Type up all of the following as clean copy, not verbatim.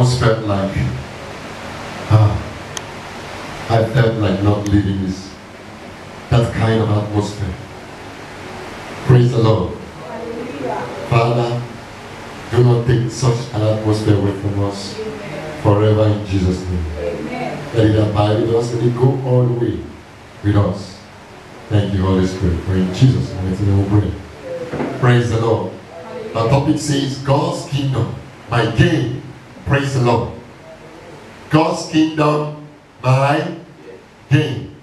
almost felt like, I felt like not living this, that kind of atmosphere. Praise the Lord. Father, do not take such an atmosphere away from us forever in Jesus' name. Let it abide with us, let it go all the way with us. Thank you, Holy Spirit. For in Jesus' name we pray. Praise the Lord. The topic says God's kingdom, my gain. Praise the Lord. God's kingdom, my gain.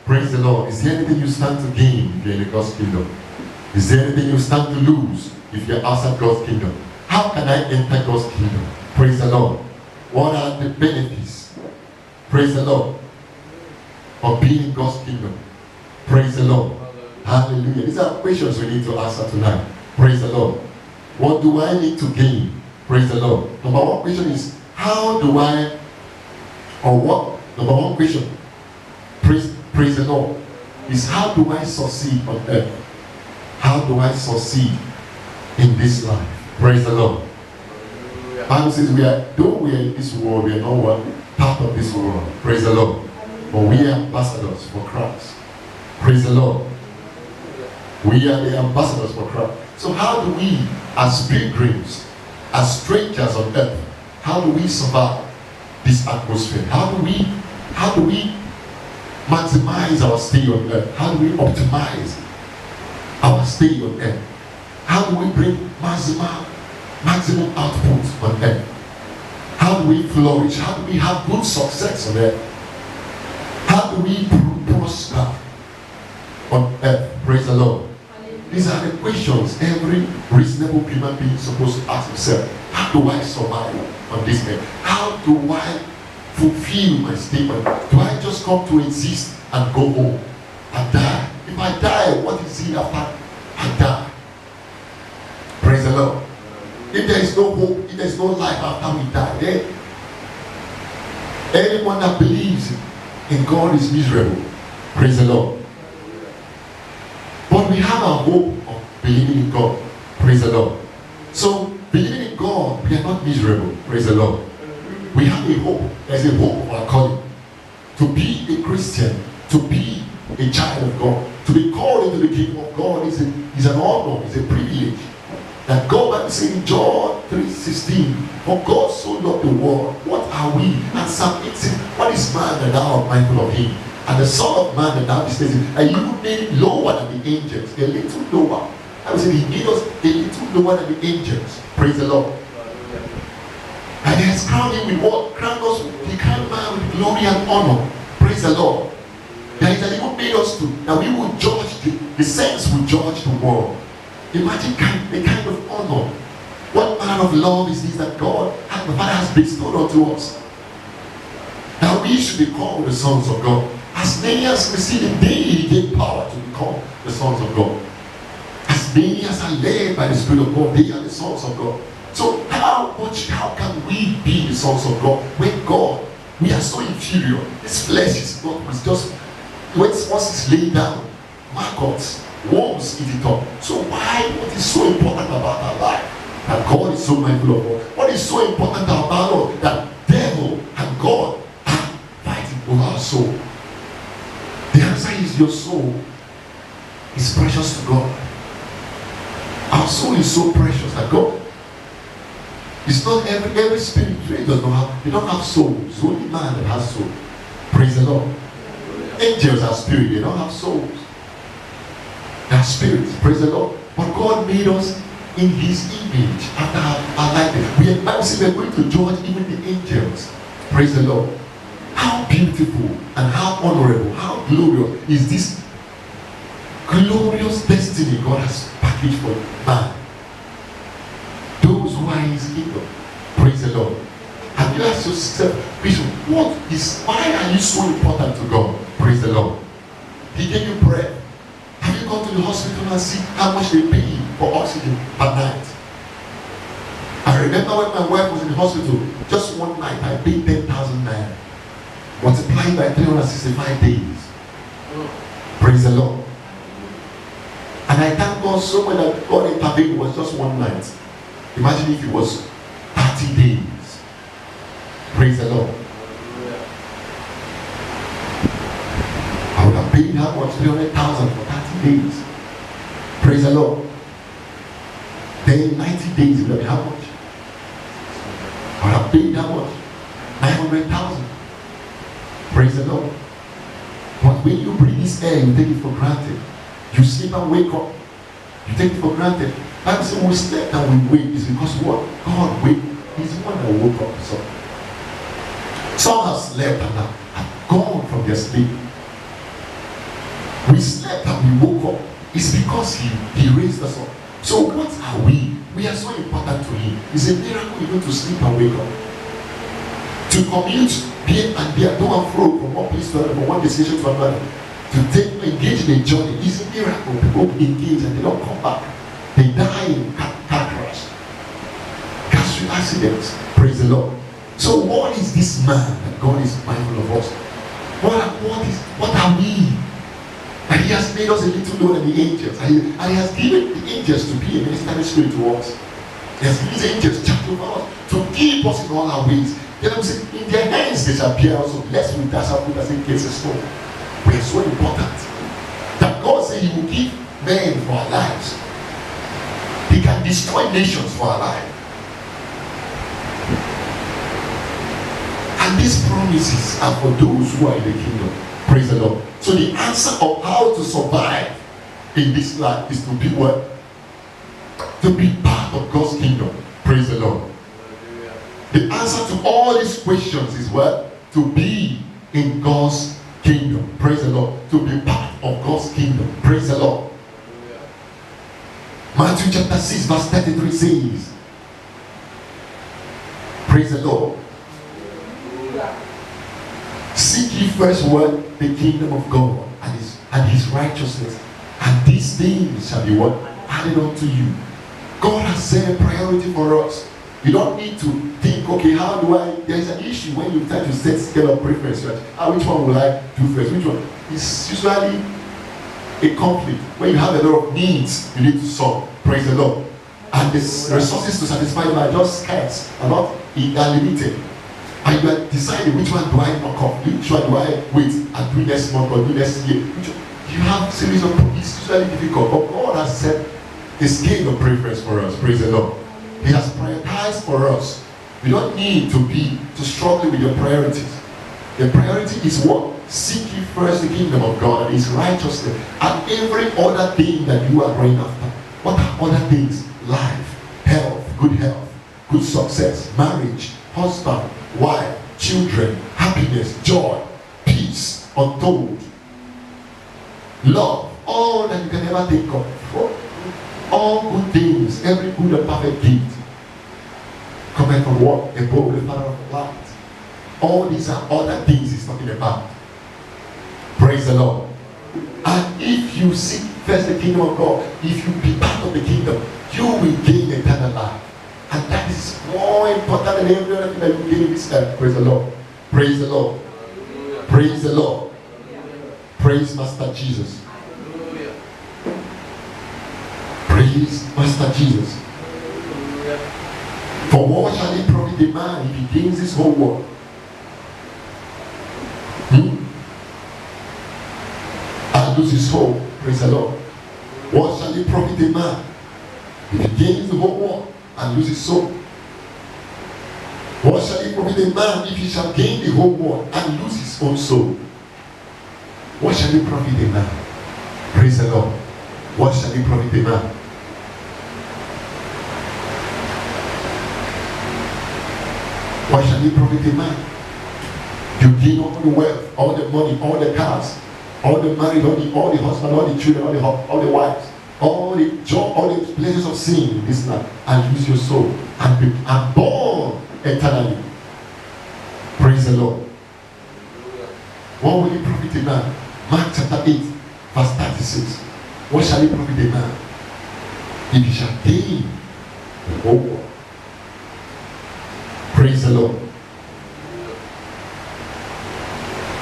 Praise the Lord. Is there anything you stand to gain if you're in God's kingdom? Is there anything you stand to lose if you're outside God's kingdom? How can I enter God's kingdom? Praise the Lord. What are the benefits? Praise the Lord. Of being in God's kingdom. Praise the Lord. Hallelujah. These are questions we need to answer tonight. Praise the Lord. What do I need to gain? Praise the Lord. Number one question is, how do I, or what? Number one question, praise the Lord, is how do I succeed on earth? How do I succeed in this life? Praise the Lord. The Bible says though we are in this world, we are not one part of this world. Praise the Lord. But we are ambassadors for Christ. Praise the Lord. We are the ambassadors for Christ. So how do we, as pilgrims, as strangers on earth, how do we survive this atmosphere? How do we maximize our stay on earth? How do we optimize our stay on earth? How do we bring maximum output on earth? How do we flourish? How do we have good success on earth? How do we prosper on earth? Praise the Lord. These are the questions every reasonable human being is supposed to ask himself. How do I survive on this earth? How do I fulfill my statement? Do I just come to exist and go home and die? If I die, what is it after I die? Praise the Lord. If there is no hope, if there is no life after we die, then anyone that believes in God is miserable. Praise the Lord. But we have our hope of believing in God. Praise the Lord. So, believing in God, we are not miserable. Praise the Lord. We have a hope. There's a hope of our calling. To be a Christian, to be a child of God, to be called into the kingdom of God is an honor, is a privilege. That God might say in John 3:16, for God so loved the world, what are we? And Psalm 18, what is man that thou art mindful of him? And the Son of Man that thou didst him, and you made him lower than the angels, a little lower. I would say he made us a little lower than the angels. Praise the Lord. And he has crowned him with what? Crowned us with the crown man with glory and honor. Praise the Lord. That he even made us to, that we will judge, the saints will judge the world. Imagine the kind of honor. What manner of love is this that God, the Father has bestowed unto us? That we should be called the sons of God. As many as receive him, they gave power to become the sons of God. As many as are led by the Spirit of God, they are the sons of God. So how can we be the sons of God when God, we are so inferior? This flesh is not, it's just, once it's laid down, maggots, worms eat it up. So what is so important about our life? That God is so mindful of us. What is so important about us? That devil and God are fighting over our soul. The answer is your soul is precious to God. Our soul is so precious that God, it's not every spirit does not have, they don't have souls. It's only man that has soul. Praise the Lord. Angels are spirit, they don't have souls. They are spirits. Praise the Lord. But God made us in his image after our likeness. We are going to judge even the angels. Praise the Lord. How beautiful and how honorable, how glorious is this glorious destiny God has packaged for man. Those who are in his kingdom. Praise the Lord. Have you asked yourself, Bishop, why are you so important to God? Praise the Lord. He gave you bread. Have you gone to the hospital and seen how much they pay for oxygen per night? I remember when my wife was in the hospital, just one night I paid 10,000 naira. Multiplied by 365 days. Praise the Lord. And I thank God so much that God intervened. It was just one night. Imagine if it was 30 days. Praise the Lord. I would have paid how much? 300,000 for 30 days. Praise the Lord. Then 90 days, it would have been how much? I would have paid how much? 900,000. Praise the Lord. But when you breathe this air, you take it for granted. You sleep and wake up. You take it for granted. Bible says we slept and we wake is because what? God wake. He's the one that woke up. So some have slept and have gone from their sleep. We slept and we woke up. It's because he raised us up. So what are we? We are so important to him. It's a miracle even to sleep and wake up. To commute here and there, to and fro from one place to another, from one destination to another. To engage in a journey is a miracle. People engage and they don't come back. They die in car crash. Car accidents. Praise the Lord. So what is this man that God is mindful of us? What are we? And he has made us a little lower than the angels. And he has given the angels to be a ministering spirit to us. He has given his angels charge over us to keep us in all our ways. Then I'm saying, in their hands they shall bear also. Lest we dash our foot as in case of stone. We are so important that God said he will give men for our lives. He can destroy nations for our lives. And these promises are for those who are in the kingdom. Praise the Lord. So the answer of how to survive in this life is to be what? To be part of God's kingdom. Praise the Lord. The answer to all these questions is what? To be in God's kingdom. Praise the Lord. To be part of God's kingdom. Praise the Lord. Matthew chapter 6 verse 33 says, praise the Lord. Seek ye first what? The kingdom of God and his righteousness, and these things shall be what? Added unto you. God has set a priority for us. You don't need to think, okay, how do I? There is an issue when you try to set scale of preference, right? Which one will I do first? Which one? It's usually a conflict when you have a lot of needs you need to solve. Praise the Lord. And the resources to satisfy them are just scarce, are not unlimited. And you are deciding which one do I knock off, which one do I wait and do next month or do next year. You have a series of problems. It's usually difficult, but God has set a scale of preference for us. Praise the Lord. He has prioritized for us. You don't need to struggle with your priorities. The priority is what? Seek ye first the kingdom of God and his righteousness, and every other thing that you are going after. What are other things? Life, health, good success, marriage, husband, wife, children, happiness, joy, peace, untold, love, all that you can ever think of. All good things, every good and perfect gift coming from what? Above the Father of light. All these are other things he's talking about. Praise the Lord. And if you seek first the kingdom of God, if you be part of the kingdom, you will gain eternal life. And that is more important than every other thing that you gain in this life. Praise the Lord. Praise the Lord. Praise the Lord. Praise Master Jesus. Praise Master Jesus. For what shall he profit a man if he gains this whole world? And lose his soul. Praise the Lord. What shall he profit a man if he gains the whole world and lose his soul? What shall he profit a man if he shall gain the whole world and lose his own soul? What shall he profit a man? Praise the Lord. What shall he profit a man? What shall he profit a man? You gain all the wealth, all the money, all the cars, all the marriage, all the husband, all the children, all the wives, all the job, all the pleasures of sin in this life, and lose your soul and be born eternally. Praise the Lord. What will he profit a man? Mark chapter 8, verse 36. What shall he profit a man if he shall gain the whole world? Praise the Lord.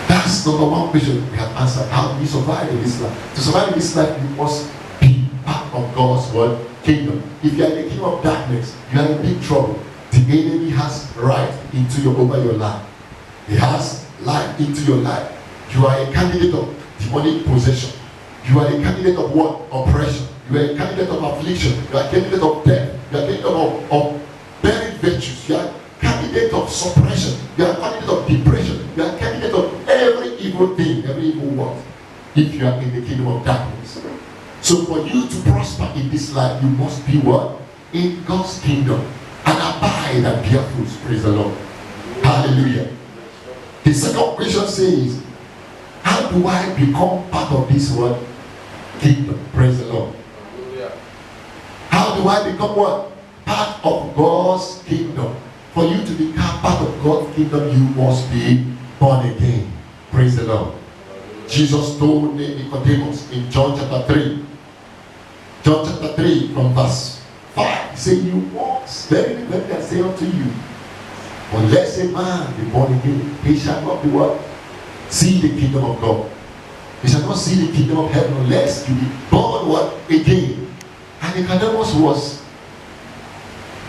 That's number one question we have answered. How do we survive in this life? To survive in this life, you must be part of God's word kingdom. If you are in the kingdom of darkness, you are in big trouble. The enemy has right over your life. He has life into your life. You are a candidate of demonic possession. You are a candidate of what? Oppression. You are a candidate of affliction. You are a candidate of death. You are a candidate of buried virtues. You are a candidate of suppression. You are a candidate of depression. You are a candidate of every evil thing, every evil work, if you are in the kingdom of darkness. So for you to prosper in this life, you must be what? In God's kingdom. And abide and bear fruits. Praise the Lord. Hallelujah. The second question says, how do I become part of this word? Kingdom. Praise the Lord. How do I become what? Part of God's kingdom. For you to become part of God's kingdom, you must be born again. Praise the Lord. Jesus told Nicodemus in John chapter 3. John chapter 3 from verse 5. He said, you must verily, verily I say unto you, unless a man be born again, he shall not be what? See the kingdom of God. He shall not see the kingdom of heaven unless you be born what? Again. And Nicodemus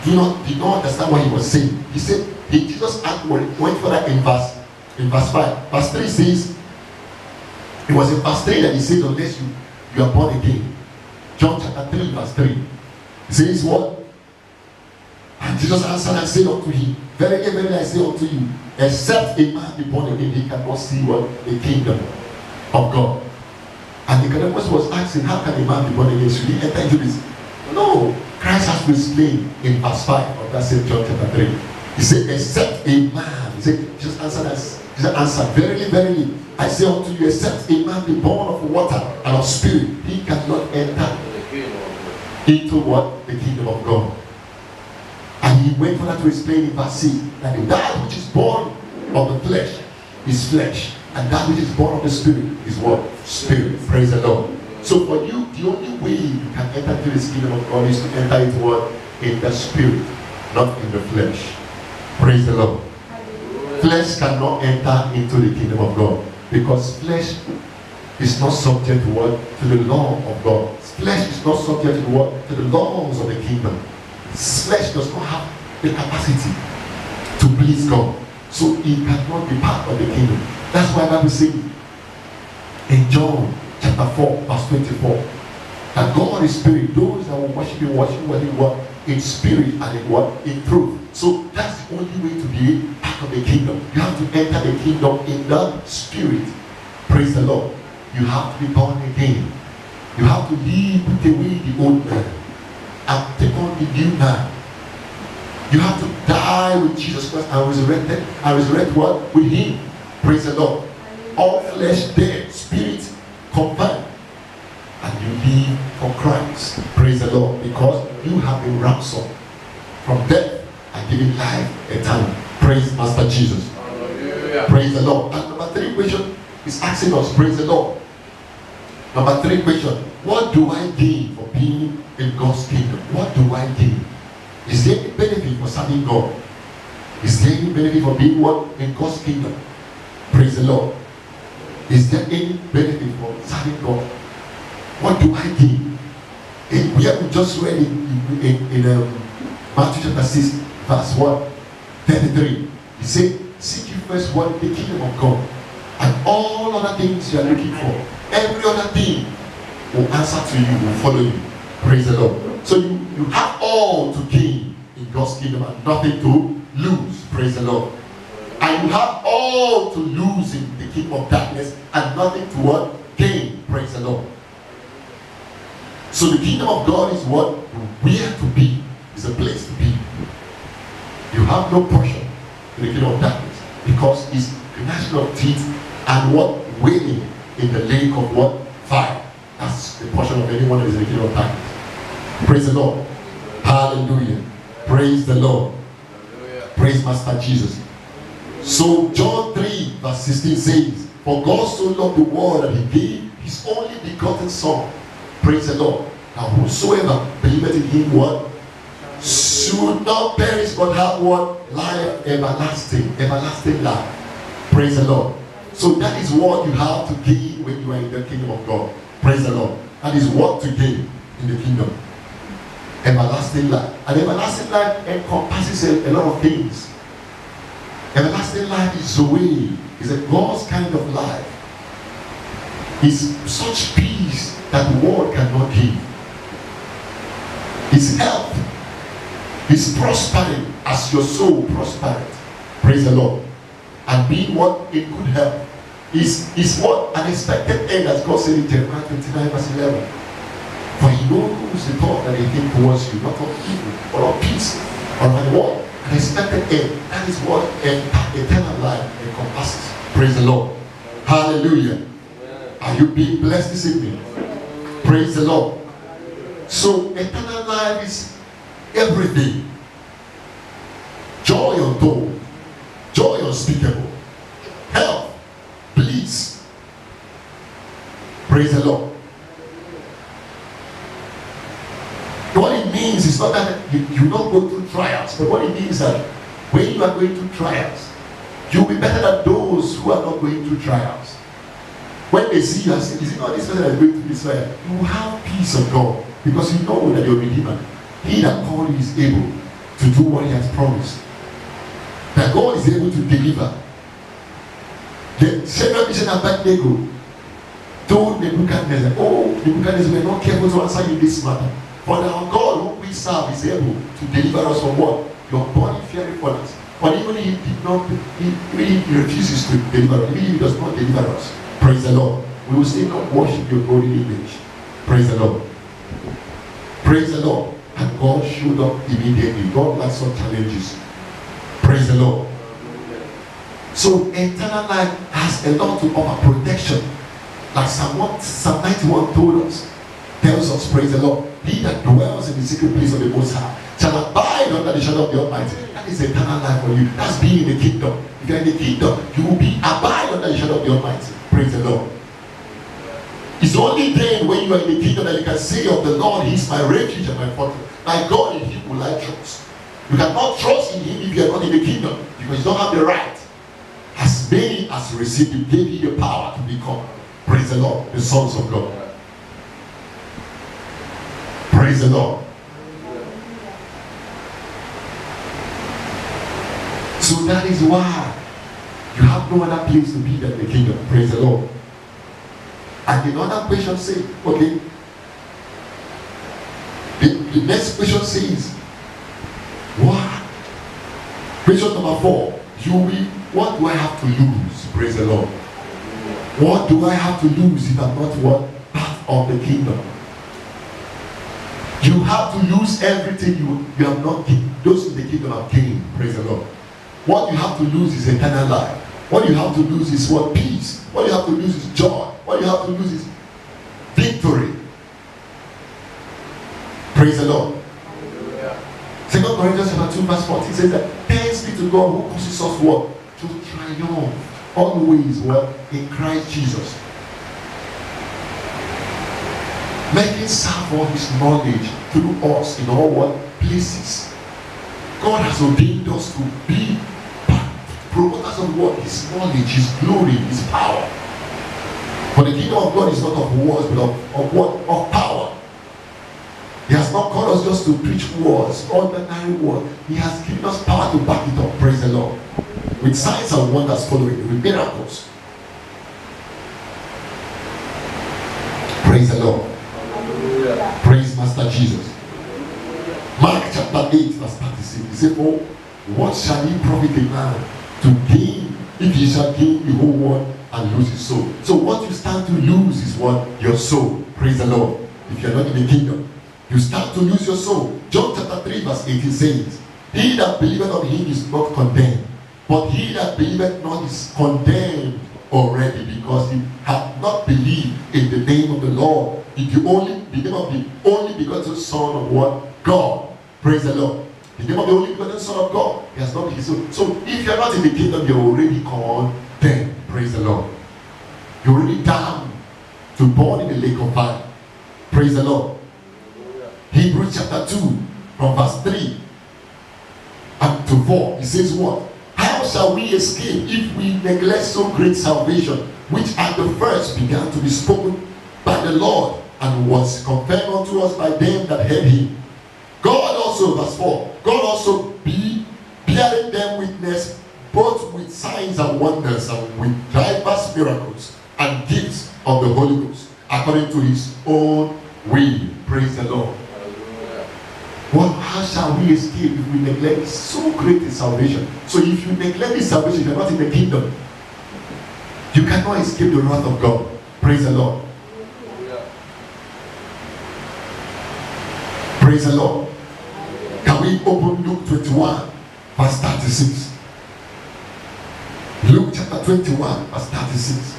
did not understand what he was saying. He said, Jesus went further in verse 5. Verse 3 says, it was in verse 3 that he said, unless you are born again. John chapter 3 verse 3. He says what? And Jesus answered and said unto him, verily, verily I say unto you, except a man be born again, he cannot see what? The kingdom of God. And Nicodemus was asking, how can a man be born again? Should he enter into this? No. Christ has to explain in verse 5 of that same John chapter 3. He said, except a man. He said, Jesus answered, verily, verily, I say unto you, except a man be born of water and of spirit, he cannot enter into what? The kingdom of God. And he went further to explain in verse 6 that that which is born of the flesh is flesh, and that which is born of the spirit is what? Spirit. Praise the Lord. So for you, the only way you can enter into this kingdom of God is to enter into what? In the spirit, not in the flesh. Praise the Lord. Flesh cannot enter into the kingdom of God because flesh is not subject to what? To the law of God. Flesh is not subject to what? To the laws of the kingdom. Flesh does not have the capacity to please God, so it cannot be part of the kingdom. That's why the Bible says in John chapter 4 verse 24 that God is spirit. Those that will worship him what? In spirit and in what? In truth. So that's the only way to be part of the kingdom. You have to enter the kingdom in the spirit. Praise the Lord. You have to be born again. You have to leave away the old man and take on the new man. You have to die with Jesus Christ and resurrected. And resurrect what? With him. Praise the Lord. All flesh dead, spirit confined. And you live for Christ. Praise the Lord. Because you have been ransomed from death and given life eternal. Praise Master Jesus. Hallelujah. Praise the Lord. And number 3 question is asking us, praise the Lord. Number 3 question, what do I gain for being in God's kingdom? What do I gain? Is there any benefit for serving God? Is there any benefit for being what? In God's kingdom? Praise the Lord. Is there any benefit for serving God? What do I gain? We have just read in Matthew chapter 6 verse 33. He said, seek you first what? The kingdom of God, and all other things you are looking for, every other thing will answer to you, will follow you. Praise the Lord. So you have all to gain in God's kingdom and nothing to lose. Praise the Lord. And you have all to lose in the kingdom of darkness and nothing to what? Gain. Praise the Lord. So the kingdom of God is what? Where to be. Is a place to be. You have no portion in the kingdom of darkness because it's the national teeth and what? Waiting in the lake of what? Fire. That's the portion of anyone who is in the kingdom of darkness. Praise the Lord. Hallelujah. Praise the Lord. Hallelujah. Praise Master Jesus. So John 3 verse 16 says, for God so loved the world that he gave his only begotten son. Praise the Lord. Now whosoever believeth in him what? Should not perish but have what? Life everlasting. Everlasting life. Praise the Lord. So that is what you have to gain when you are in the kingdom of God. Praise the Lord. That is what to gain in the kingdom. Everlasting life. And everlasting life encompasses a lot of things. Everlasting life is the way, is a God's kind of life. It's such peace that the world cannot give. It's health. It's prospering as your soul prospereth. Praise the Lord. And being what in good health is what an expected end, as God said in Jeremiah 29 verse 11. For he knows the thought that he thinks towards you, not of evil, but of peace, or of what? An expected end. That is what eternal life encompasses. Praise the Lord. Hallelujah. Are you being blessed this evening? Praise the Lord. So eternal life is everything. Joy untold, joy unspeakable, health, bliss. Praise the Lord. What it means is not that you don't go through trials, but what it means is that when you are going through trials, you'll be better than those who are not going through trials. When they see you and say, is it not this person that is going through this trial? You will have peace of God, because you know that your Redeemer, he that called you, is able to do what he has promised. That God is able to deliver. The Shadrach, Meshach, and Abednego told Nebuchadnezzar, oh, Nebuchadnezzar, we are not careful to answer you this matter. But our God, whom we serve, is able to deliver us from what? Your body fiery furnace. But even if he did not, he refuses to deliver us, even if he does not deliver us, praise the Lord, we will still not worship your golden image. Praise the Lord. Praise the Lord. And God showed up immediately. God likes some challenges. Praise the Lord. So eternal life has a lot to offer. Protection. Like Psalm 91 told us, tells us, praise the Lord, he that dwells in the secret place of the Most High shall abide under the shadow of the Almighty. That is eternal life for you. That's being in the kingdom. If you are in the kingdom, you will be abide under the shadow of the Almighty. Praise the Lord. It's only then when you are in the kingdom that you can say of the Lord, he is my refuge and my fortress. My God, in him will I trust. You cannot trust in him if you are not in the kingdom, because you don't have the right. As many as received him, gave you the power to become, praise the Lord, the sons of God. Praise the Lord. So that is why you have no other place to be than the kingdom. Praise the Lord. And the other question says, okay, the next question says, what? Question number 4, what do I have to lose? Praise the Lord. What do I have to lose if I'm not what? Part of the kingdom. You have to lose everything you have not gained. Those in the kingdom have gained. Praise the Lord. What you have to lose is eternal life. What you have to lose is what? Peace. What you have to lose is joy. What you have to lose is victory. Praise the Lord. 2 Corinthians chapter 2 verse 14 says that thanks be to God who causes us what? To triumph always what? In Christ Jesus. Making serve for his knowledge through us in all what? Places. God has ordained us to be promoters of what? His knowledge, his glory, his power. For the kingdom of God is not of words, but of what? Of power. He has not called us just to preach words, ordinary words. He has given us power to back it up. Praise the Lord. With signs and wonders following, with miracles. Praise the Lord. Hallelujah. Praise Master Jesus. Mark chapter 8 verse 36. He said, oh, what shall he profit a man to gain if he shall gain the whole world and lose his soul? So what you stand to lose is what? Your soul. Praise the Lord. If you are not in the kingdom, you start to lose your soul. John chapter 3 verse 18 says, he that believeth on him is not condemned, but he that believeth not is condemned already, because he hath not believed in the name of the Lord, in the name of the only begotten Son of what? God. Praise the Lord. The name of the only begotten Son of God. He has not been his soul. So if you are not in the kingdom, you're already condemned. Praise the Lord. You're already damned to burn in the lake of fire. Praise the Lord. Hebrews chapter 2 from verse 3 up to 4. He says what? How shall we escape if we neglect so great salvation, which at the first began to be spoken by the Lord, and was confirmed unto us by them that heard him? also, verse 4, God also be bearing them witness both with signs and wonders and with diverse miracles and gifts of the Holy Ghost according to his own will. Praise the Lord. Well, how shall we escape if we neglect so great a salvation? So if you neglect this salvation, you are not in the kingdom. You cannot escape the wrath of God. Praise the Lord. Praise the Lord. Can we open Luke 21 verse 36? Luke chapter 21 verse 36.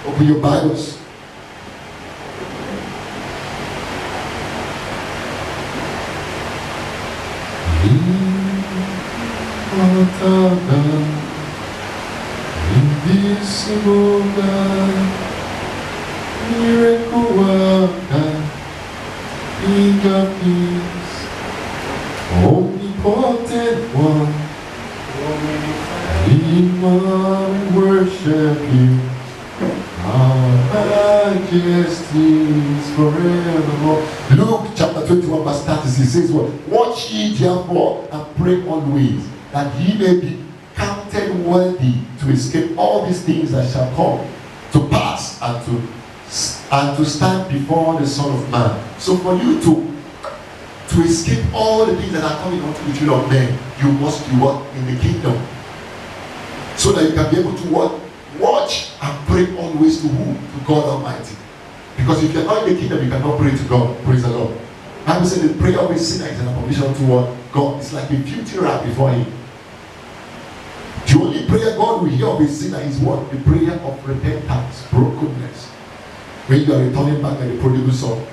Open your Bibles. Invisible God, miracle worker, King of Kings, omnipotent one, we must worship you. Our majesty is forevermore. Luke chapter 21 verse 36 says what? Watch ye therefore and pray always, that ye may be counted worthy to escape all these things that shall come to pass and to stand before the Son of Man. So for you to escape all the things that are coming unto the children of men, you must be what? In the kingdom. So that you can be able to what? Watch and pray always to who? To God Almighty. Because if you're not in the kingdom, you cannot pray to God. Praise the Lord. I will say the prayer of a sinner is an abomination to what? God. It's like a filthy rat before him. The only prayer God will hear of a sinner is what? The prayer of repentance, brokenness. When you are returning back like the prodigal son.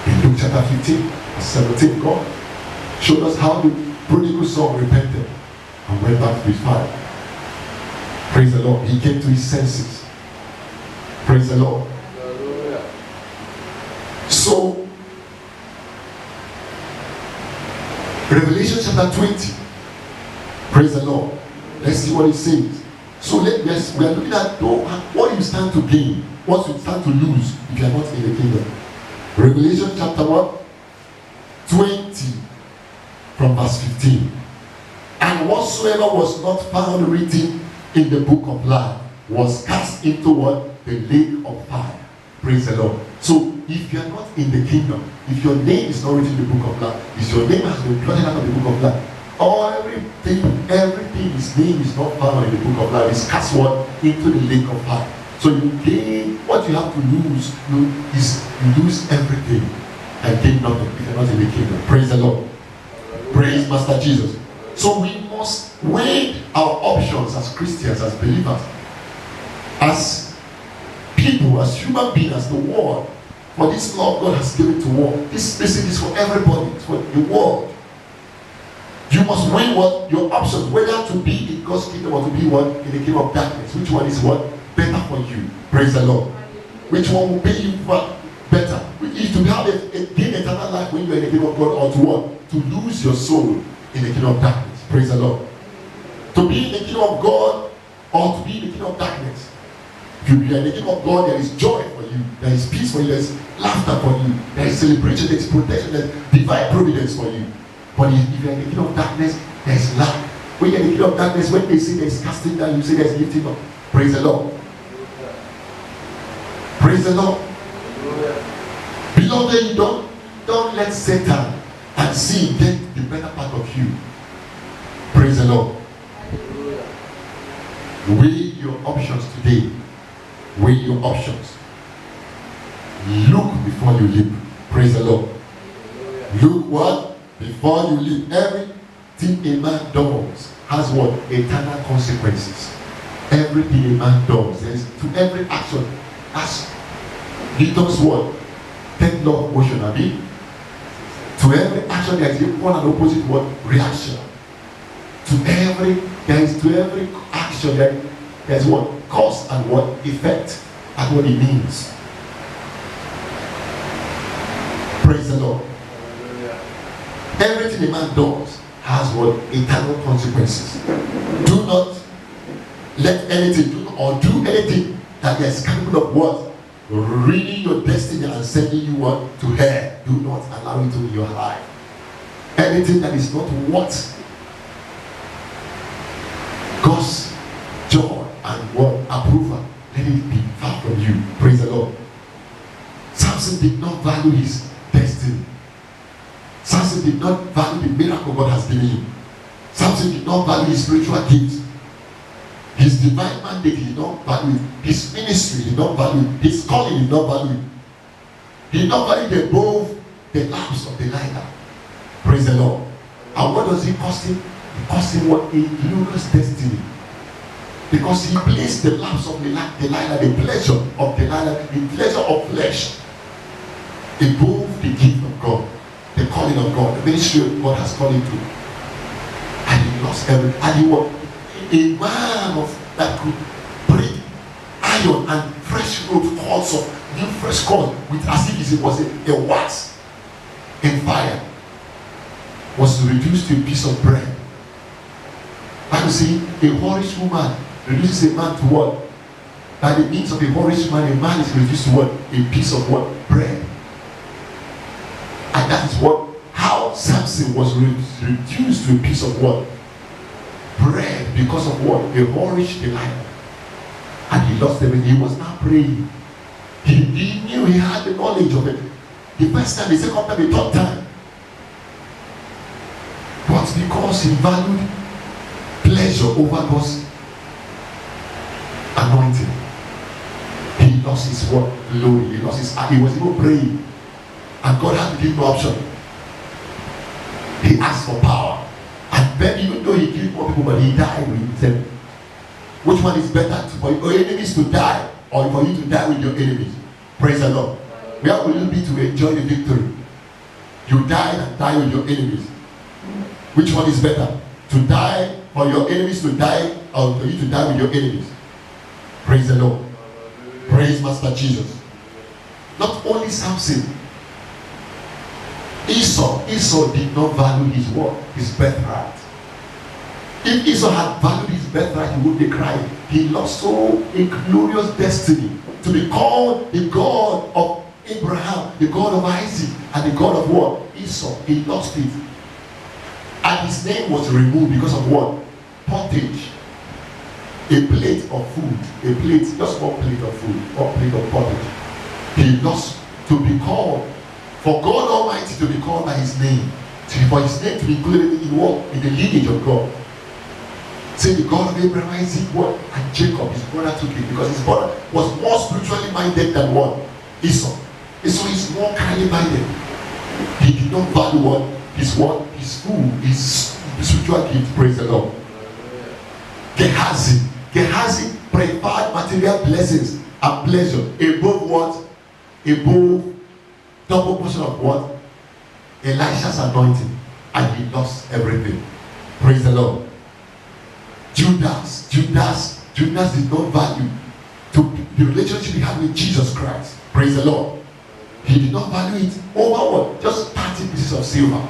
In Luke chapter 15, verse 17, God showed us how the prodigal son repented and went back to his father. Praise the Lord. He came to his senses. Praise the Lord. Hallelujah. So, Revelation chapter 20. Praise the Lord. Let's see what it says. So we are looking at what you stand to gain, what you stand to lose if you are not in the kingdom. Revelation chapter 20 from verse 15. And whatsoever was not found written in the book of life was cast into what? The lake of fire. Praise the Lord. So if you are not in the kingdom, if your name is not written in the book of life, if your name has been blotted out of the book of life, everything his name is not found in the book of life is cast what? Into the lake of fire. So you gain, what you have to lose is you lose everything and gain nothing if you're not in the kingdom. Praise the Lord. Praise Master Jesus. So we must weigh our options as Christians, as believers, as people, as human beings, as the world. For this law God has given to war. This message is for everybody, it's for the world. You must weigh what your options, whether to be in God's kingdom or to be what? In the kingdom of darkness. Which one is what? Better for you. Praise the Lord. Which one will pay you what? Better. If to have a gain eternal life when you are in the kingdom of God, or to what? To lose your soul in the kingdom of darkness. Praise the Lord. To be in the kingdom of God or to be in the kingdom of darkness. If you are in the kingdom of God, there is joy for you, there is peace for you, there is laughter for you, there is celebration, there is protection, there is divine providence for you. But if you are in the kingdom of darkness, there is lack. When you are in the kingdom of darkness, when they say there is casting down, you say there is lifting up. Praise the Lord. Praise the Lord. Beloved, you don't let Satan and sin get the better part of you. Praise the Lord. Weigh your options today. Weigh your options. Look before you leap. Praise the Lord. Look what? Before you leap. Everything a man does has what? Eternal consequences. Everything a man does. There is, to every action, as Newton's word, take law of motion, I mean. To every action there is equal and opposite what? Reaction. To every action there is what? Cause and what? Effect. And what it means. Praise the Lord. Everything a man does has what? Eternal consequences. Do not let anything do anything that is capable of what? ruining your destiny and sending you what to hell. Do not allow it in your life. Anything that is not what God's joy and what approval, let it be far from you. Praise the Lord. Samson did not value his destiny. Samson did not value the miracle God has given him. Samson did not value his spiritual gifts. His divine mandate, he did not value it. His ministry, he did not value it. His calling, he did not value it. He did not value it above the lamps of Delilah. Praise the Lord. And what does it cost him? It cost him what? A glorious destiny. Because he placed the lamps of Delilah, the pleasure of Delilah, the pleasure of flesh, above the gift of God, the calling of God, the ministry God has called him to. And he lost everything. And he was a man of that could break iron and fresh growth cords of new fresh cords with as if it was a wax in fire, was reduced to a piece of bread. And you see, a whorish woman reduces a man to what? By the means of a whorish man, a man is reduced to what? A piece of what? Bread. And that is what, how Samson was reduced to a piece of what? Bread, because of what? A whorish delight. And he lost everything. He was now praying. He knew, he had the knowledge of it. The first time, the second time, the third time. But because he valued pleasure over God's anointing, he lost his what? Glory. He lost his, he was even praying. And God had to give him option. He asked for power. And then even though he killed more people, but he died with them. Which one is better? For your enemies to die, or for you to die with your enemies? Praise the Lord. Where will you be to enjoy the victory? You die and die with your enemies. Which one is better? To die, for your enemies to die, or for you to die with your enemies? Praise the Lord. Praise Master Jesus. Not only Samson, Esau did not value his what? His birthright. If Esau had valued his birthright, he would be crying. He lost so a glorious destiny to be called the God of Abraham, the God of Isaac, and the God of what? Esau. He lost it. And his name was removed because of what? Pottage. A plate of food. A plate, just one plate of food, one plate of pottage. He lost to be called, for God Almighty to be called by his name, for his name to be included in what? In the lineage of God. Say the God of Abraham, Isaac, what? And Jacob, his brother, took it because his brother was more spiritually minded than what? Esau. Esau is more carnally minded. He did not value what? His what? His food, his spiritual gift. Praise the Lord. Gehazi preferred material blessings and pleasure above what? Above double portion of what? Elisha's anointing. And he lost everything. Praise the Lord. Judas did not value the relationship he had with Jesus Christ. Praise the Lord. He did not value it over what? Just 30 pieces of silver.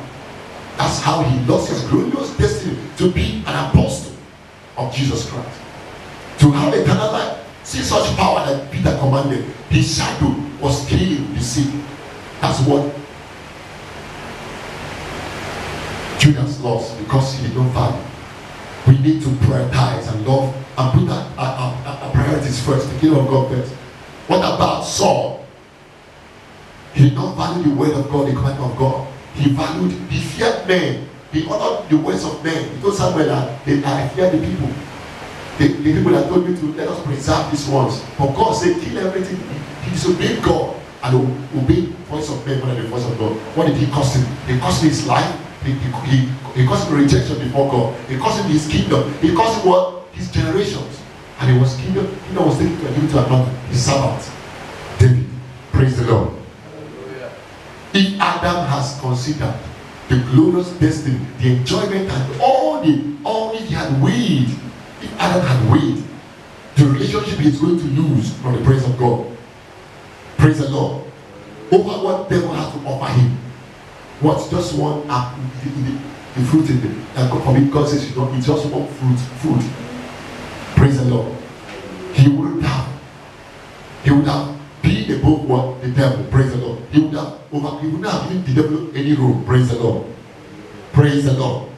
That's how he lost his glorious destiny to be an apostle of Jesus Christ. To have eternal life. See such power that Peter commanded. His shadow was killing the sick. That's what Judas lost because he did not value. We need to prioritize and love and put our priorities first, the kingdom of God first. What about Saul? He did not value the word of God, the commandment of God. He feared men. He honored the words of men. He told Samuel that I fear the people. The people that told me to let us preserve these ones. But God said, kill everything. He disobeyed God and obeyed the voice of men more than the voice of God. What did he cost him? It cost him his life. He cost him rejection before God. It cost him his kingdom. It cost him what? His generations. And it was kingdom was taken to give to another, his servant, David. Praise the Lord. If Adam has considered the glorious destiny, the enjoyment, and all if he had weighed, if Adam had weighed the relationship he is going to lose from the praise of God, praise the Lord, over what devil has to offer him. What's just one apple, the fruit in the for me, God says, it's just one fruit. Praise the Lord. He would have been the what? The devil. Praise the Lord. He would not have given the devil any room. Praise the Lord. Praise the Lord.